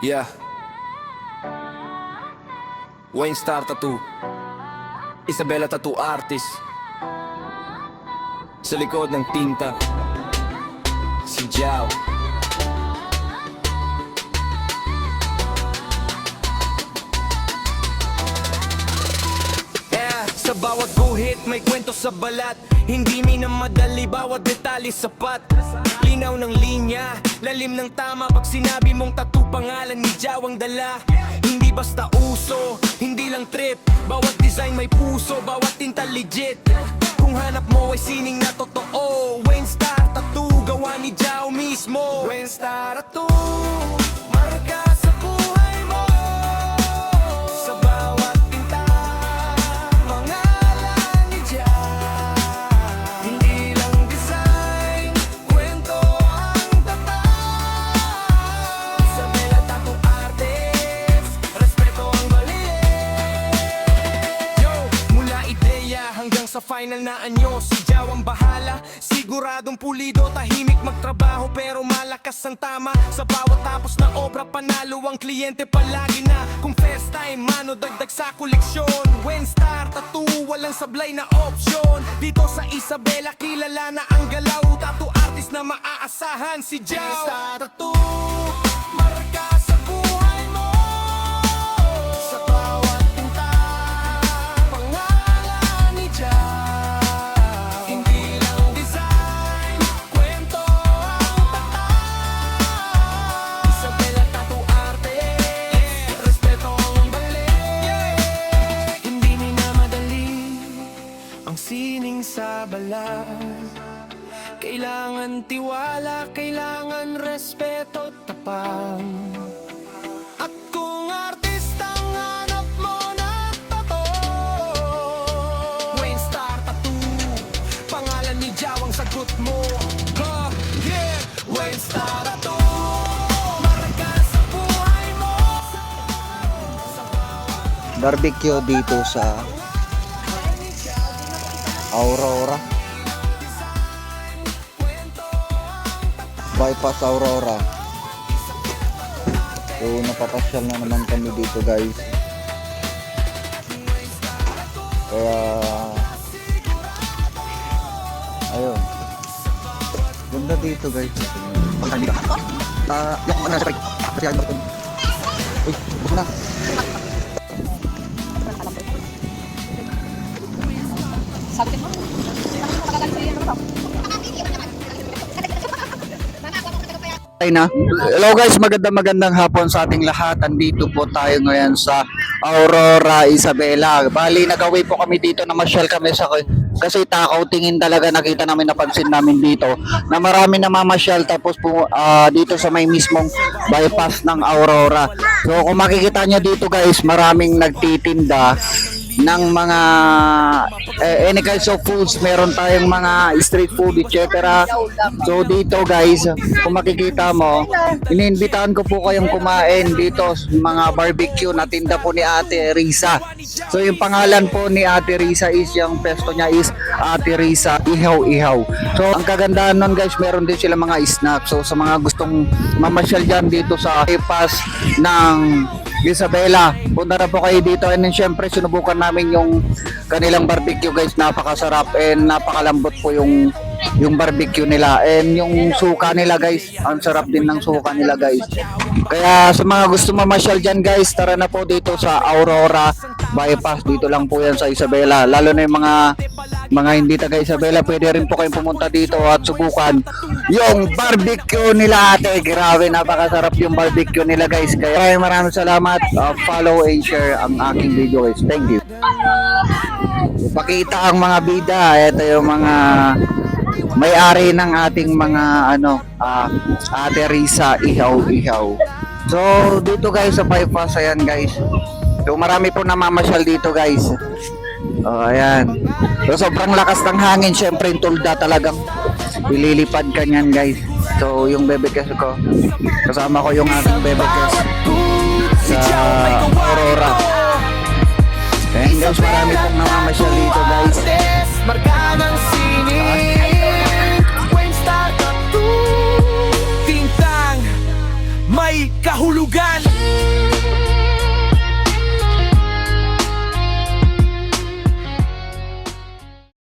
Yeah. Wayne Star Tattoo, Isabela Tattoo Artist. Sa likod ng tinta, si Jao. Sa bawat guhit may kwento sa balat. Hindi minamadali, bawat detalye sapat. Linaw ng linya, lalim ng tama. Pag sinabi mong tattoo, pangalan ni Jao ang dala. Hindi basta uso, hindi lang trip. Bawat design may puso, bawat tinta legit. Kung hanap mo ay sining na totoo, Wayne Star Tattoo, gawa ni Jao mismo. Wayne Star Tattoo, marka sa buhay mo. Sa bawat pinta, pangalan ni Jao. Hindi lang design, kwento ang tatak. Isabela Tattoo Artist, respeto ang baliit. Yo, mula ideya hanggang sa final na anyo, si Jao ang bahala. Siguradong pulido, tahimik magtrabaho, pero malakas ang tama. Sa bawat tapos na obra, panalo ang kliyente palagi na. Kung first time, mano dagdag sa koleksyon. Wayne Star Tattoo, walang sablay na option. Dito sa Isabela, kilala na ang galaw. Tattoo artist na maaasahan, si Jao. Wayne Star Tattoo, marka sa buhay mo. Sa bawat pinta, pangalan ni Jao. Hindi lang design, kwento ang tatak. Isabela Tattoo Artist, respeto ang balik. Hindi minamadali ang sining sa balat. Kailangan tiwala, kailangan respeto, tapang. At kung artistang hanap mo na totoo, Wayne Star Tattoo, pangalan ni Jao ang sagot mo. Yeah, Wayne Star Tattoo, marka sa buhay mo. Barbecue dito sa Aurora, Bypass Aurora. So napapasyal na naman kami dito, guys. Kaya ayun, ganda dito, guys. Yung mga nasa kasi ano ko. Uy, gusto na. Sabi ko, Hello guys, magandang hapon sa ating lahat. Andito po tayo ngayon sa Aurora, Isabela. Bali, nag-away po kami dito, na masyal kami sa kasi takaw tingin talaga. Nakita namin, napansin namin dito na marami na mamasyal, tapos po dito sa may mismong bypass ng Aurora. So kung makikita nyo dito, guys, maraming nagtitinda ng mga any kinds of foods. Meron tayong mga street food, etc. So dito, guys, kung makikita mo, iniimbitahan ko po kayong kumain dito mga barbecue na tinda po ni Ate Risa. So yung pangalan po ni Ate Risa is, yung pesto niya is Ate Risa Ihaw Ihaw. So ang kagandahan nun, guys, meron din sila mga snack. So sa mga gustong mamasyal dyan dito sa bypass ng Isabela, punta na po kayo dito. And then syempre sinubukan namin yung kanilang barbecue, guys. Napakasarap and napakalambot po yung barbecue nila. And yung suka nila, guys, ang sarap din ng suka nila, guys. Kaya sa mga gusto mamasyal dyan, guys, tara na po dito sa Aurora Bypass. Dito lang po yan sa Isabela. Lalo na yung mga hindi taga Isabela, pwede rin po kayong pumunta dito at subukan yung barbecue nila, ate. Grabe, napakasarap yung barbecue nila, guys. Kaya maraming salamat. Follow and share ang aking video, guys. Thank you. Pakita ang mga bida. Ito yung mga may-ari ng ating mga Ate Risa Ihaw Ihaw. So dito, guys, sa bypass, ayan, guys. So marami po namamasyal dito, guys. Ayan. So sobrang lakas ng hangin, syempre yung tulda talagang ililipad ka niyan, guys. So yung bebekes ko, kasama ko yung ating bebekes sa Aurora. And guys, marami pong namamasyal dito, guys. Marka ng sining, Wayne Star Tattoo, tintang may may kahulugan.